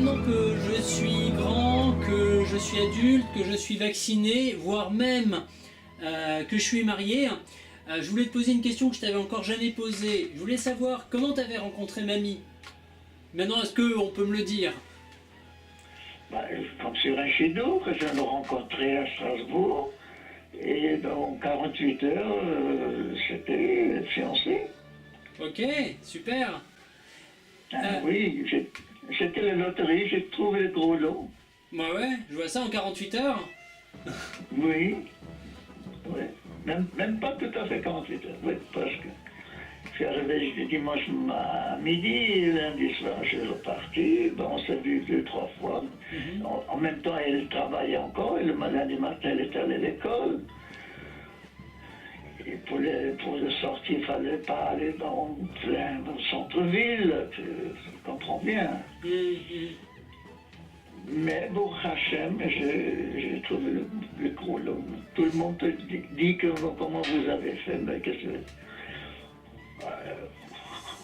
maintenant que je suis grand, que je suis adulte, que je suis vacciné, voire même que je suis marié, je voulais te poser une question que je t'avais encore jamais posée. Je voulais savoir comment tu avais rencontré mamie. Maintenant, est-ce qu'on peut me le dire? Comme sur un chez nous, que je l'ai rencontré à Strasbourg. Et dans 48 heures, j'étais fiancé. Ok, super. Oui, c'était la loterie, j'ai trouvé le gros lot. Bah ouais, je vois ça en 48 heures. Oui, oui. Même pas tout à fait 48 heures, oui, presque. Je suis arrivé le dimanche à midi, lundi soir je suis reparti. Bon, on s'est vu 2, 3 fois. En même temps, elle travaillait encore, et le lundi matin, elle était allée à l'école. Et pour le sortir, il ne fallait pas aller dans plein centre-ville, tu comprends bien. Mais bon, Hachem, j'ai trouvé le gros lot. Tout le monde te dit que comment vous avez fait, mais qu'est-ce que...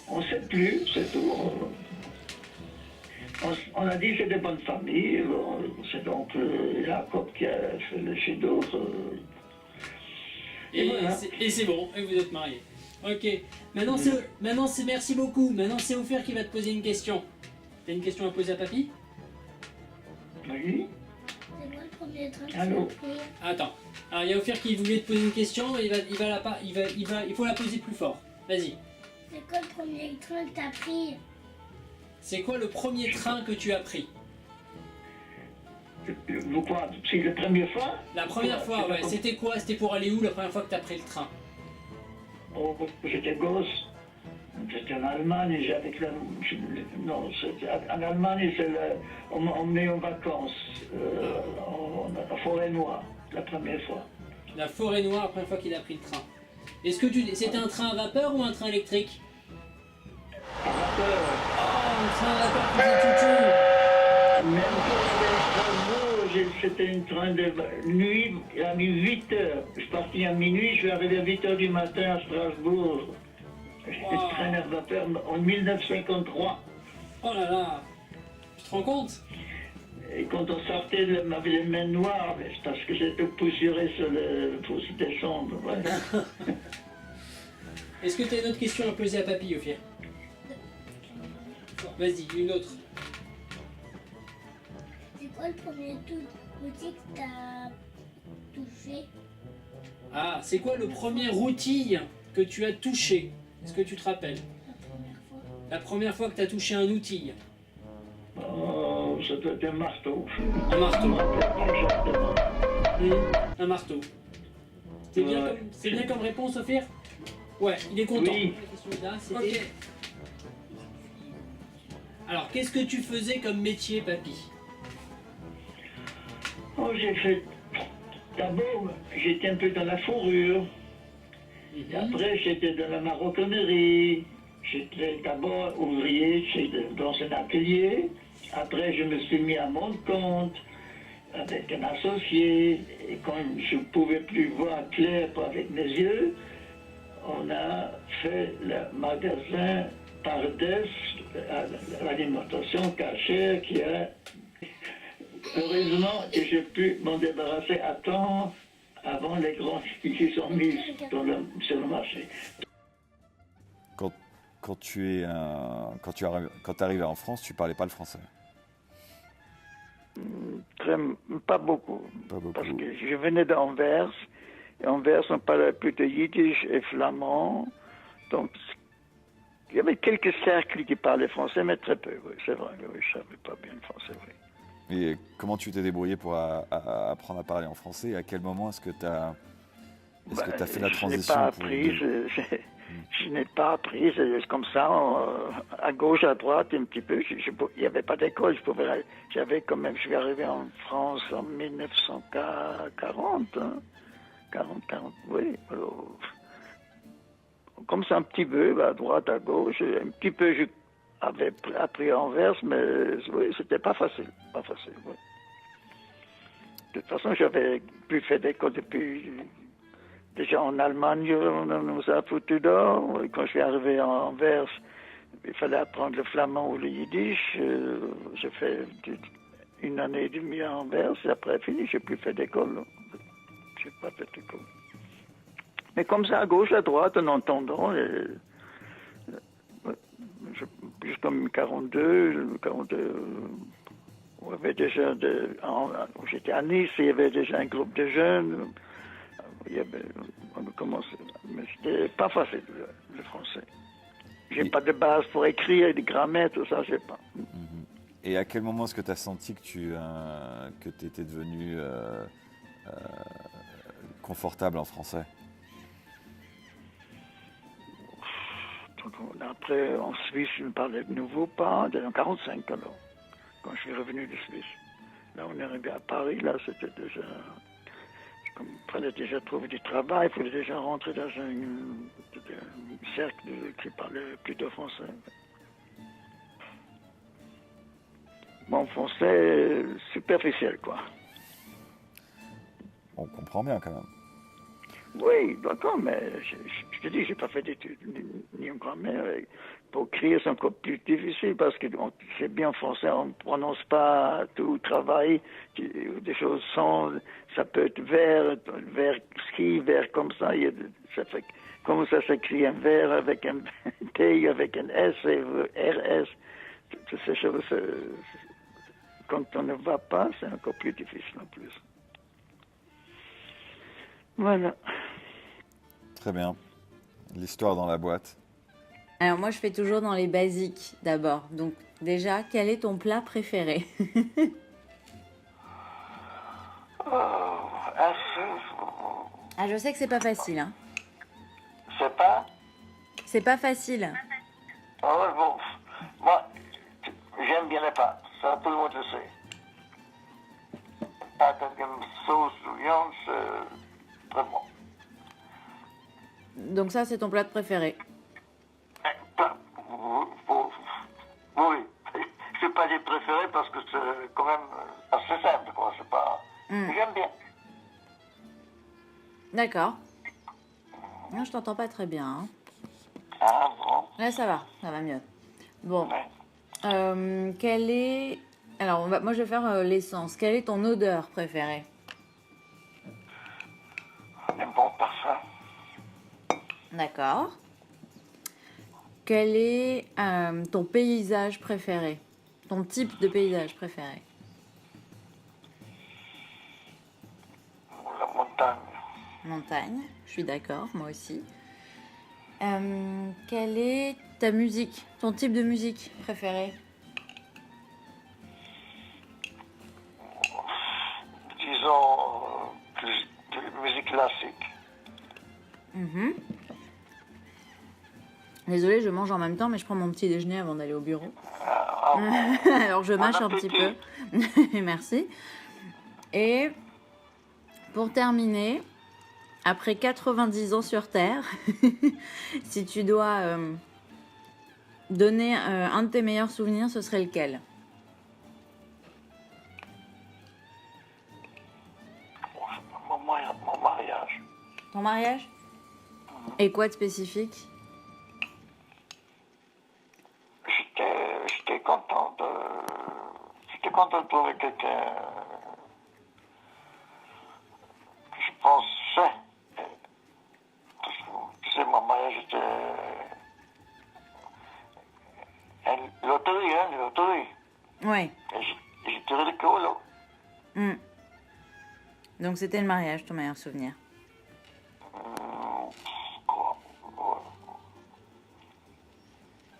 on ne sait plus, c'est tout. On a dit que c'est des bonnes familles. C'est donc Jacob qui a fait le chez d'autres. Et voilà. c'est bon, et vous êtes mariés. Ok, maintenant c'est merci beaucoup. Maintenant c'est Ofer qui va te poser une question. T'as une question à poser à papy? Oui. C'est moi le premier train de Allô. Attends. Alors il y a Ofer qui voulait te poser une question, et il faut la poser plus fort. Vas-y. C'est quoi le premier train que t'as pris? C'est quoi le premier train que tu as pris? Vous quoi? C'est la première fois? La première fois, ouais. C'était quoi? C'était pour aller où la première fois que tu as pris le train? Oh, j'étais gosse. C'était en Allemagne, non, en Allemagne, on m'emmenait en vacances, en forêt noire, la première fois. La forêt noire, la première fois qu'il a pris le train. Est-ce que c'était un train à vapeur ou un train électrique? À vapeur. Oh, un train à vapeur qui faisait tout. Même quand j'avais Strasbourg, c'était un train de nuit, il a mis 8 heures. Je suis parti à minuit, je suis arrivé à 8 heures du matin à Strasbourg. J'étais train à vapeur en 1953. Oh là là. Tu te rends compte? Et quand on sortait, on avait les mains noires, c'est parce que j'étais poussiéré pour se descendre. Ouais. Est-ce que tu as une autre question à poser à papy, Ophir? Vas-y, une autre. C'est quoi le premier outil que t'as touché? Ah, c'est quoi le premier outil que tu as touché? Est-ce que tu te rappelles? La première fois. La première fois que tu as touché un outil? Oh, ça doit être un marteau. Un marteau. Exactement. Un marteau. C'est bien comme réponse, Ophir? Ouais, il est content. Oui. La question est là, c'était... Alors, qu'est-ce que tu faisais comme métier, papy? Oh, j'ai fait... D'abord, j'étais un peu dans la fourrure. Et après, j'étais dans la maroquinerie. J'étais d'abord ouvrier dans un atelier. Après, je me suis mis à mon compte avec un associé. Et quand je ne pouvais plus voir clair avec mes yeux, on a fait le magasin Pardes, l'alimentation cachère qui a... Heureusement que j'ai pu m'en débarrasser à temps avant les grands qui sont mis sur le marché. Quand tu arrives en France, tu parlais pas le français? Pas beaucoup. Pas beaucoup. Parce que je venais d'Anvers. Et Anvers, on parlait plutôt yiddish et flamand. Donc, il y avait quelques cercles qui parlaient français, mais très peu. Oui, c'est vrai. Oui, je savais pas bien le français, oui. Et comment tu t'es débrouillé pour apprendre à parler en français? Et à quel moment est-ce que tu as fait la transition? Je n'ai pas appris, c'est comme ça, à gauche, à droite, un petit peu. Il n'y avait pas d'école, j'avais quand même, je suis arrivé en France en 1940, hein, 40, oui. Alors, comme ça, un petit peu, à droite, à gauche, un petit peu, j'avais appris à Anvers, mais oui, c'était pas facile, oui. De toute façon, j'avais plus fait d'école depuis... Déjà en Allemagne, on nous a foutu dehors. Et quand je suis arrivé à Anvers, il fallait apprendre le flamand ou le yiddish. J'ai fait une année et demie à Anvers, et après fini, j'ai plus fait d'école. J'ai pas fait d'école. Mais comme ça, à gauche, à droite, en entendant, jusqu'en 42, on avait déjà j'étais à Nice, il y avait déjà un groupe de jeunes. On a commencé, mais c'était pas facile le français. J'ai pas de base pour écrire, des grammaires, tout ça, j'ai pas. Et à quel moment est-ce que tu as senti que tu étais devenu confortable en français? Donc, après, en Suisse, je ne parlais de nouveau pas, en 1945 alors, quand je suis revenu de Suisse. Là, on est arrivé à Paris, là, c'était déjà... Comme il fallait déjà trouver du travail, il fallait déjà rentrer dans un cercle qui parlait plutôt français. Mon français superficiel, quoi. On comprend bien quand même. Oui, d'accord, mais je te dis, j'ai pas fait d'études ni en grammaire. Pour écrire, c'est encore plus difficile parce que c'est bien en français, on ne prononce pas tout travail, des choses sans, ça peut être vers ski, vers comme ça, ça fait, comment ça s'écrit un vers avec un T, avec un S et RS, toutes ces choses, quand on ne va pas, c'est encore plus difficile en plus. Voilà. Très bien. L'histoire dans la boîte. Alors moi, je fais toujours dans les basiques d'abord. Donc déjà, quel est ton plat préféré? Ah, Ah, je sais que c'est pas facile, hein. c'est pas. C'est pas facile. Ah ouais, bon. Moi, j'aime bien les pâtes. Ça, tout le monde le sait. Pâtes avec une sauce ou viande, c'est très bon. Donc ça, c'est ton plat préféré. Oui. C'est pas des préférés parce que c'est quand même assez simple, quoi. C'est pas... J'aime bien. D'accord. Non, je t'entends pas très bien, hein. Ah bon. Là, ça va mieux. Bon. Ouais. Quelle est... Alors, moi, je vais faire l'essence. Quelle est ton odeur préférée? Un bon parfum. D'accord. Quel est ton paysage préféré? Ton type de paysage préféré? La montagne. Montagne, je suis d'accord, moi aussi. Quelle est ta musique? Ton type de musique préféré? Disons de musique classique. Désolée, je mange en même temps, mais je prends mon petit déjeuner avant d'aller au bureau. Bon. Alors je mâche un petit peu. Merci. Et pour terminer, après 90 ans sur Terre, si tu dois donner un de tes meilleurs souvenirs, ce serait lequel? Mon mariage. Ton mariage? Et quoi de spécifique? J'étais content de trouver quelqu'un que je pensais. Tu sais, mon mariage était une loterie. Ouais. Et j'ai tiré le colo. Donc c'était le mariage, ton meilleur souvenir.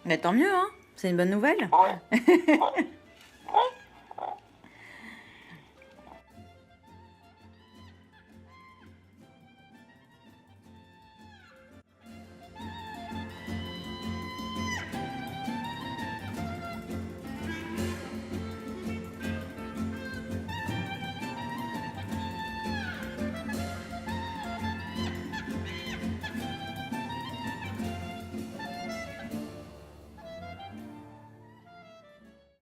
Mais tant mieux, hein? C'est une bonne nouvelle. Ouais.